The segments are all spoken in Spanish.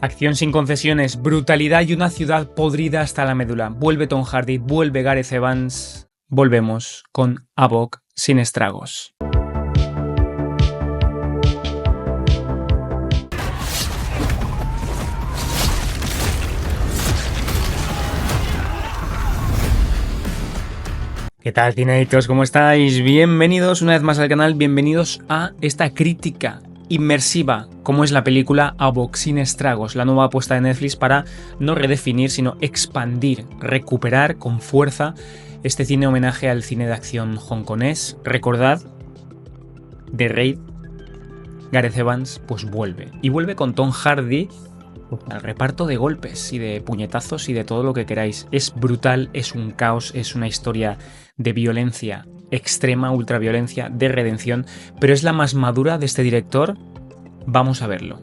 Acción sin concesiones, brutalidad y una ciudad podrida hasta la médula. Vuelve Tom Hardy, vuelve Gareth Evans. Volvemos con Havok sin estragos. ¿Qué tal, cineitos? ¿Cómo estáis? Bienvenidos una vez más al canal, bienvenidos a esta crítica inmersiva, como es la película Havok sin estragos, la nueva apuesta de Netflix para no redefinir, sino expandir, recuperar con fuerza este cine homenaje al cine de acción hongkonés. Recordad, The Raid, Gareth Evans, pues vuelve. Y vuelve con Tom Hardy al reparto de golpes y de puñetazos y de todo lo que queráis. Es brutal, es un caos, es una historia de violencia extrema, ultraviolencia, de redención, pero es la más madura de este director. Vamos a verlo.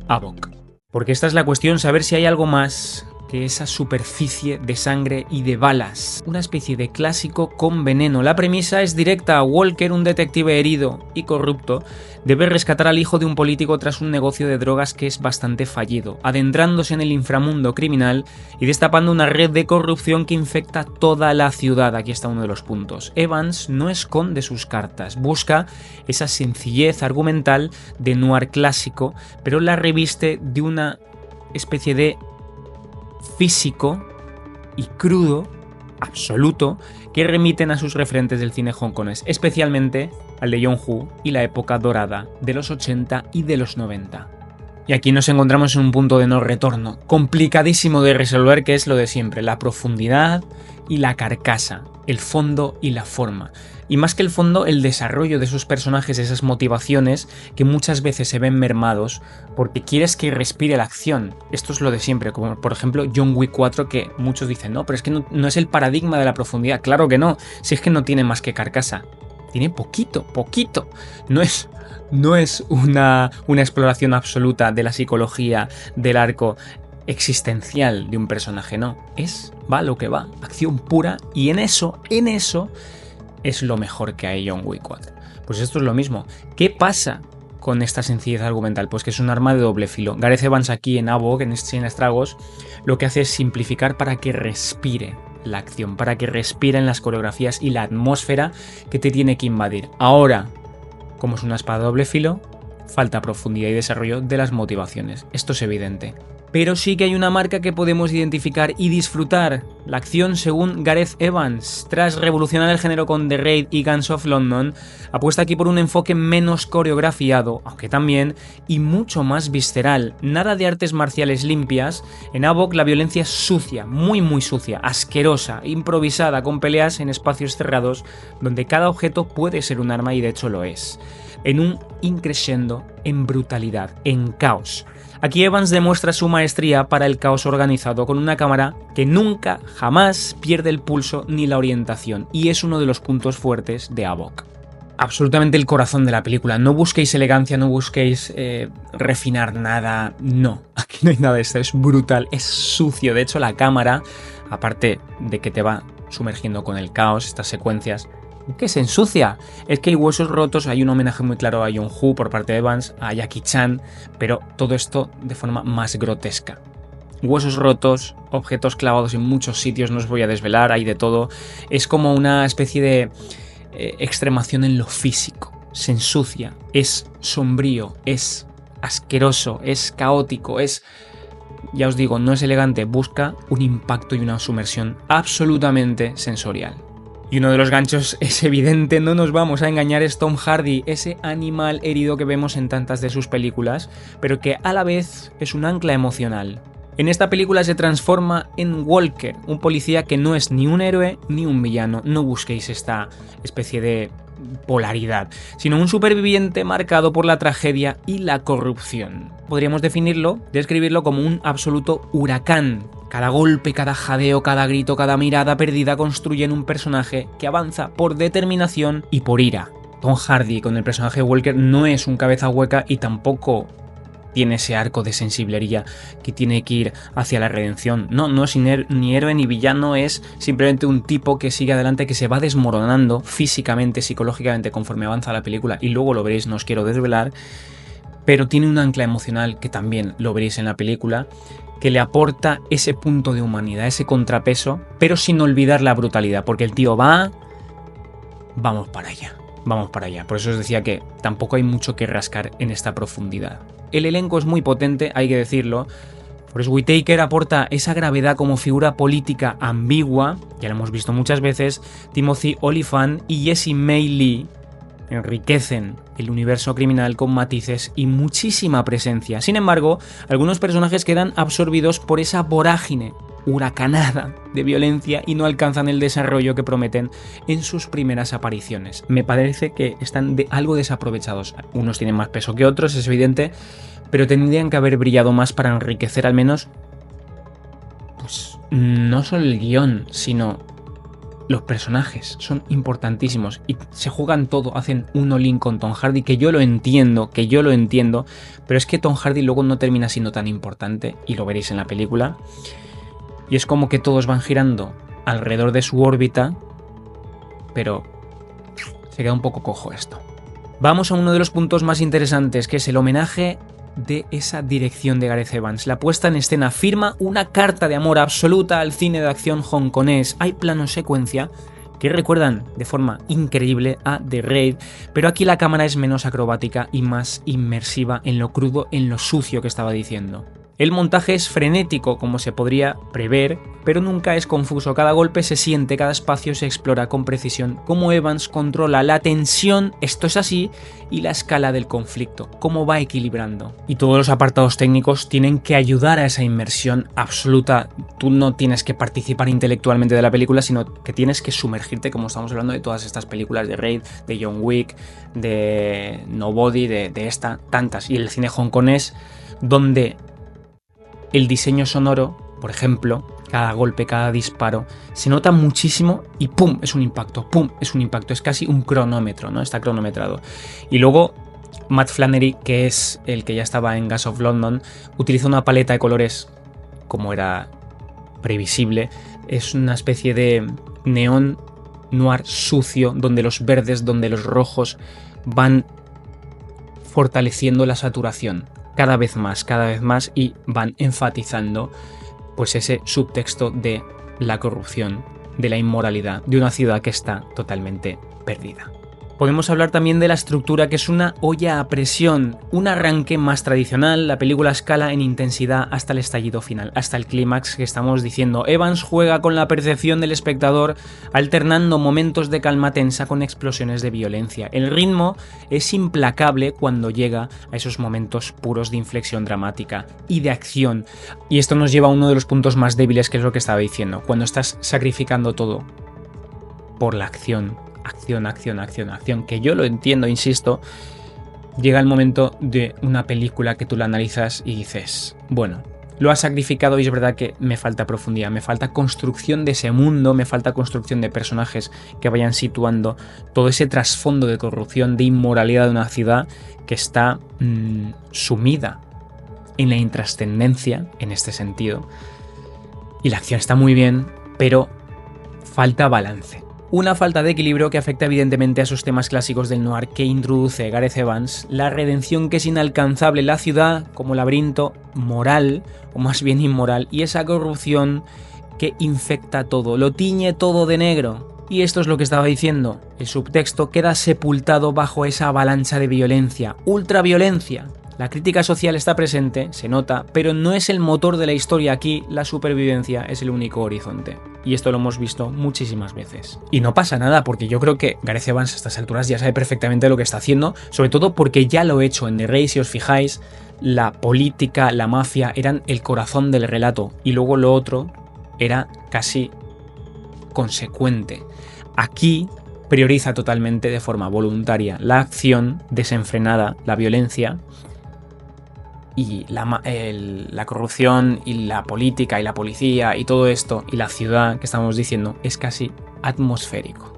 Havok. Porque esta es la cuestión, saber si hay algo más que esa superficie de sangre y de balas. Una especie de clásico con veneno. La premisa es directa. Walker, un detective herido y corrupto, debe rescatar al hijo de un político tras un negocio de drogas que es bastante fallido, adentrándose en el inframundo criminal y destapando una red de corrupción que infecta toda la ciudad. Aquí está uno de los puntos. Evans no esconde sus cartas, busca esa sencillez argumental de noir clásico, pero la reviste de una especie de físico y crudo absoluto que remiten a sus referentes del cine hongkonés, especialmente al de Yong-Hu y la época dorada de los 80 y de los 90. Y aquí nos encontramos en un punto de no retorno, complicadísimo de resolver, que es lo de siempre, la profundidad y la carcasa, el fondo y la forma. Y más que el fondo, el desarrollo de esos personajes, esas motivaciones que muchas veces se ven mermados porque quieres que respire la acción. Esto es lo de siempre, como por ejemplo John Wick 4, que muchos dicen, no, pero es que no es el paradigma de la profundidad. Claro que no, si es que no tiene más que carcasa. Tiene poquito. No es una exploración absoluta de la psicología, del arco existencial de un personaje, no. Va lo que va, acción pura, y en eso es lo mejor que hay John Wick 4. Pues esto es lo mismo. ¿Qué pasa con esta sencillez argumental? Pues que es un arma de doble filo. Gareth Evans aquí en Havok, en Sin Estragos, lo que hace es simplificar para que respire la acción, para que respiren las coreografías y la atmósfera que te tiene que invadir. Ahora, como es una espada de doble filo, falta profundidad y desarrollo de las motivaciones. Esto es evidente. Pero sí que hay una marca que podemos identificar y disfrutar. La acción según Gareth Evans. Tras revolucionar el género con The Raid y Guns of London, apuesta aquí por un enfoque menos coreografiado, aunque también, y mucho más visceral. Nada de artes marciales limpias. En Havok la violencia es sucia, muy sucia, asquerosa, improvisada, con peleas en espacios cerrados, donde cada objeto puede ser un arma y de hecho lo es. En un increscendo, en brutalidad, en caos. Aquí Evans demuestra su maestría para el caos organizado con una cámara que nunca, jamás pierde el pulso ni la orientación, y es uno de los puntos fuertes de Havok. Absolutamente el corazón de la película. No busquéis elegancia, no busquéis refinar nada, no. Aquí no hay nada de esto, es brutal, es sucio. De hecho, la cámara, aparte de que te va sumergiendo con el caos, estas secuencias, que se ensucia. Es que hay huesos rotos, hay un homenaje muy claro a Yong-Hu por parte de Evans, a Jackie Chan, pero todo esto de forma más grotesca. Huesos rotos, objetos clavados en muchos sitios, no os voy a desvelar, hay de todo. Es como una especie de extremación en lo físico. Se ensucia, es sombrío, es asqueroso, es caótico, ya os digo, no es elegante, busca un impacto y una sumersión absolutamente sensorial. Y uno de los ganchos es evidente, no nos vamos a engañar, es Tom Hardy, ese animal herido que vemos en tantas de sus películas, pero que a la vez es un ancla emocional. En esta película se transforma en Walker, un policía que no es ni un héroe ni un villano. No busquéis esta especie de polaridad, sino un superviviente marcado por la tragedia y la corrupción. Podríamos describirlo como un absoluto huracán. Cada golpe, cada jadeo, cada grito, cada mirada perdida construyen un personaje que avanza por determinación y por ira. Tom Hardy con el personaje de Walker no es un cabeza hueca y tampoco tiene ese arco de sensiblería que tiene que ir hacia la redención. No es ni héroe ni villano, es simplemente un tipo que sigue adelante, que se va desmoronando físicamente, psicológicamente conforme avanza la película, y luego lo veréis, no os quiero desvelar, pero tiene un ancla emocional que también lo veréis en la película, que le aporta ese punto de humanidad, ese contrapeso, pero sin olvidar la brutalidad, porque el tío vamos para allá. Vamos para allá. Por eso os decía que tampoco hay mucho que rascar en esta profundidad. El elenco es muy potente, hay que decirlo. Forest Whitaker aporta esa gravedad como figura política ambigua, ya lo hemos visto muchas veces. Timothy Olyphant y Jessie May Lee enriquecen el universo criminal con matices y muchísima presencia. Sin embargo, algunos personajes quedan absorbidos por esa vorágine huracanada de violencia y no alcanzan el desarrollo que prometen en sus primeras apariciones. Me parece que están algo desaprovechados. Unos tienen más peso que otros, es evidente, pero tendrían que haber brillado más para enriquecer al menos, pues, no solo el guión, sino los personajes. Son importantísimos y se juegan todo, hacen un all-in con Tom Hardy, que yo lo entiendo, pero es que Tom Hardy luego no termina siendo tan importante, y lo veréis en la película. Y es como que todos van girando alrededor de su órbita, pero se queda un poco cojo esto. Vamos a uno de los puntos más interesantes, que es el homenaje de esa dirección de Gareth Evans. La puesta en escena firma una carta de amor absoluta al cine de acción hongkonés. Hay planos secuencia que recuerdan de forma increíble a The Raid, pero aquí la cámara es menos acrobática y más inmersiva en lo crudo, en lo sucio que estaba diciendo. El montaje es frenético, como se podría prever, pero nunca es confuso. Cada golpe se siente, cada espacio se explora con precisión. Cómo Evans controla la tensión, esto es así, y la escala del conflicto, cómo va equilibrando. Y todos los apartados técnicos tienen que ayudar a esa inmersión absoluta. Tú no tienes que participar intelectualmente de la película, sino que tienes que sumergirte, como estamos hablando de todas estas películas de Raid, de John Wick, de Nobody, de esta, tantas. Y el cine hongkonés, donde el diseño sonoro, por ejemplo, cada golpe, cada disparo, se nota muchísimo y ¡pum! Es un impacto, ¡pum! Es un impacto, es casi un cronómetro, ¿no? Está cronometrado. Y luego Matt Flannery, que es el que ya estaba en Gas of London, utiliza una paleta de colores, como era previsible, es una especie de neón noir sucio, donde los verdes, donde los rojos van fortaleciendo la saturación. Cada vez más, y van enfatizando pues ese subtexto de la corrupción, de la inmoralidad, de una ciudad que está totalmente perdida. Podemos hablar también de la estructura, que es una olla a presión, un arranque más tradicional. La película escala en intensidad hasta el estallido final, hasta el clímax que estamos diciendo. Evans juega con la percepción del espectador, alternando momentos de calma tensa con explosiones de violencia. El ritmo es implacable cuando llega a esos momentos puros de inflexión dramática y de acción. Y esto nos lleva a uno de los puntos más débiles, que es lo que estaba diciendo. Cuando estás sacrificando todo por la acción, que yo lo entiendo, insisto, llega el momento de una película que tú la analizas y dices, bueno, lo has sacrificado y es verdad que me falta profundidad, me falta construcción de ese mundo, me falta construcción de personajes que vayan situando todo ese trasfondo de corrupción, de inmoralidad de una ciudad que está sumida en la intrascendencia en este sentido. Y la acción está muy bien, pero falta balance. Una falta de equilibrio que afecta evidentemente a esos temas clásicos del noir que introduce Gareth Evans, la redención que es inalcanzable, la ciudad como laberinto moral, o más bien inmoral, y esa corrupción que infecta todo, lo tiñe todo de negro. Y esto es lo que estaba diciendo, el subtexto queda sepultado bajo esa avalancha de violencia, ultraviolencia. La crítica social está presente, se nota, pero no es el motor de la historia. Aquí la supervivencia es el único horizonte. Y esto lo hemos visto muchísimas veces. Y no pasa nada, porque yo creo que Gareth Evans a estas alturas ya sabe perfectamente lo que está haciendo, sobre todo porque ya lo he hecho en The Raid, si os fijáis, la política, la mafia eran el corazón del relato, y luego lo otro era casi consecuente. Aquí prioriza totalmente de forma voluntaria la acción desenfrenada, la violencia, y la corrupción y la política y la policía y todo esto y la ciudad que estamos diciendo es casi atmosférico.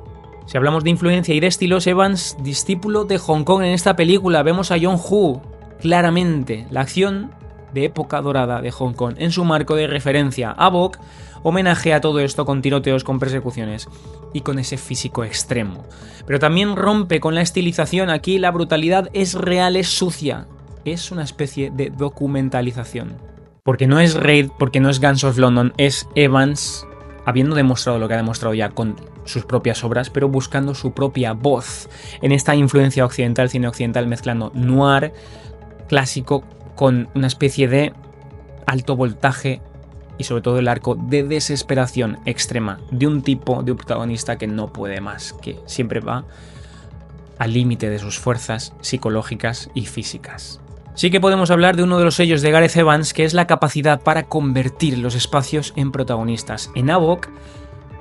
Si hablamos de influencia y de estilos, Evans, discípulo de Hong Kong en esta película, vemos a John Woo claramente, la acción de época dorada de Hong Kong en su marco de referencia. A Bok homenajea todo esto con tiroteos, con persecuciones y con ese físico extremo. Pero también rompe con la estilización. Aquí la brutalidad es real, es sucia. es una especie de documentalización. Porque no es Raid, porque no es Guns of London, es Evans habiendo demostrado lo que ha demostrado ya con sus propias obras, pero buscando su propia voz en esta influencia occidental, cine occidental, mezclando noir clásico con una especie de alto voltaje y sobre todo el arco de desesperación extrema de un tipo, de un protagonista que no puede más, que siempre va al límite de sus fuerzas psicológicas y físicas. Sí que podemos hablar de uno de los sellos de Gareth Evans, que es la capacidad para convertir los espacios en protagonistas. En Havok,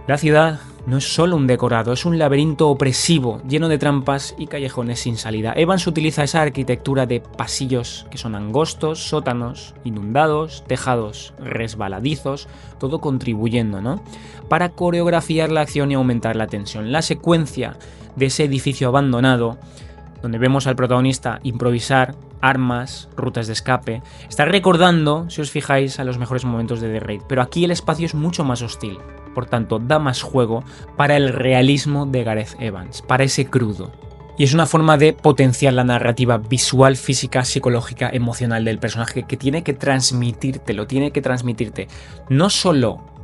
la ciudad no es solo un decorado, es un laberinto opresivo, lleno de trampas y callejones sin salida. Evans utiliza esa arquitectura de pasillos que son angostos, sótanos, inundados, tejados resbaladizos, todo contribuyendo, ¿no?, para coreografiar la acción y aumentar la tensión. La secuencia de ese edificio abandonado, donde vemos al protagonista improvisar armas, rutas de escape, está recordando, si os fijáis, a los mejores momentos de The Raid, pero aquí el espacio es mucho más hostil, por tanto da más juego para el realismo de Gareth Evans, para ese crudo. Y es una forma de potenciar la narrativa visual, física, psicológica, emocional del personaje, que tiene que transmitirte, no solo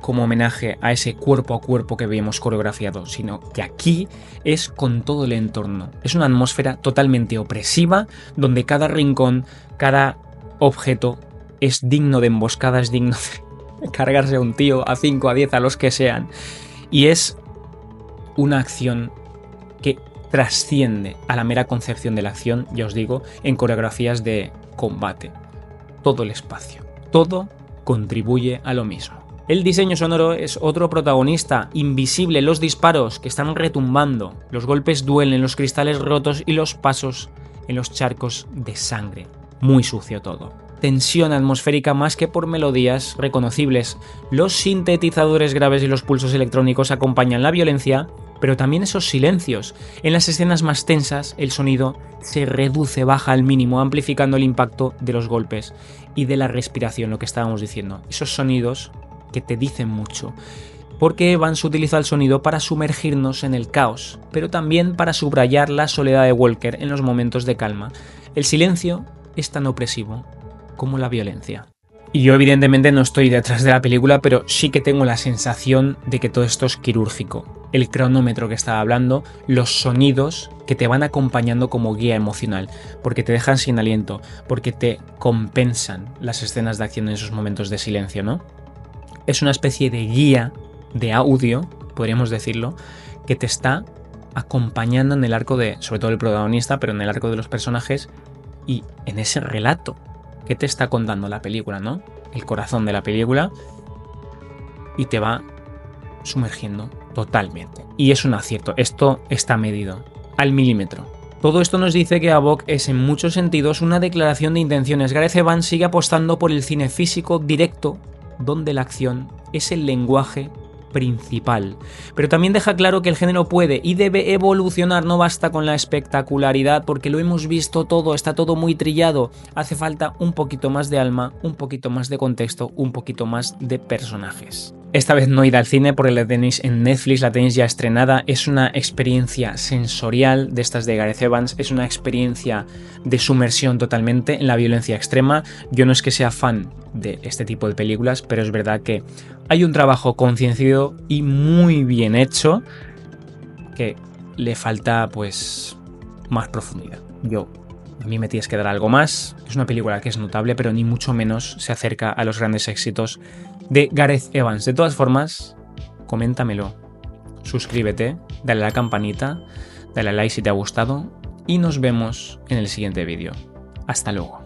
como homenaje a ese cuerpo a cuerpo que vemos coreografiado, sino que aquí es con todo el entorno. Es una atmósfera totalmente opresiva, donde cada rincón, cada objeto es digno de emboscada, es digno de cargarse a un tío, a 5, a 10, a los que sean. Y es una acción que trasciende a la mera concepción de la acción, ya os digo, en coreografías de combate. Todo el espacio, todo contribuye a lo mismo. El diseño sonoro es otro protagonista, invisible, los disparos que están retumbando, los golpes duelen, los cristales rotos y los pasos en los charcos de sangre. Muy sucio todo. Tensión atmosférica más que por melodías reconocibles. Los sintetizadores graves y los pulsos electrónicos acompañan la violencia, pero también esos silencios. En las escenas más tensas, el sonido se reduce, baja al mínimo, amplificando el impacto de los golpes y de la respiración, lo que estábamos diciendo. Esos sonidos que te dicen mucho, porque Evans utiliza el sonido para sumergirnos en el caos, pero también para subrayar la soledad de Walker en los momentos de calma. El silencio es tan opresivo como la violencia. Y yo evidentemente no estoy detrás de la película, pero sí que tengo la sensación de que todo esto es quirúrgico. El cronómetro que estaba hablando, los sonidos que te van acompañando como guía emocional, porque te dejan sin aliento, porque te compensan las escenas de acción en esos momentos de silencio, ¿no? Es una especie de guía de audio, podríamos decirlo, que te está acompañando en el arco de, sobre todo el protagonista, pero en el arco de los personajes y en ese relato que te está contando la película, ¿no? El corazón de la película, y te va sumergiendo totalmente. Y es un acierto, esto está medido al milímetro. Todo esto nos dice que Havok es en muchos sentidos una declaración de intenciones. Gareth Evans sigue apostando por el cine físico directo, donde la acción es el lenguaje principal, pero también deja claro que el género puede y debe evolucionar, no basta con la espectacularidad porque lo hemos visto todo, está todo muy trillado, hace falta un poquito más de alma, un poquito más de contexto, un poquito más de personajes. Esta vez no id al cine porque la tenéis en Netflix, la tenéis ya estrenada, es una experiencia sensorial de estas de Gareth Evans, es una experiencia de sumersión totalmente en la violencia extrema. Yo no es que sea fan de este tipo de películas, pero es verdad que hay un trabajo concienciado y muy bien hecho que le falta pues más profundidad. A mí me tienes que dar algo más. Es una película que es notable, pero ni mucho menos se acerca a los grandes éxitos de Gareth Evans. De todas formas, coméntamelo, suscríbete, dale a la campanita, dale a like si te ha gustado y nos vemos en el siguiente vídeo. Hasta luego.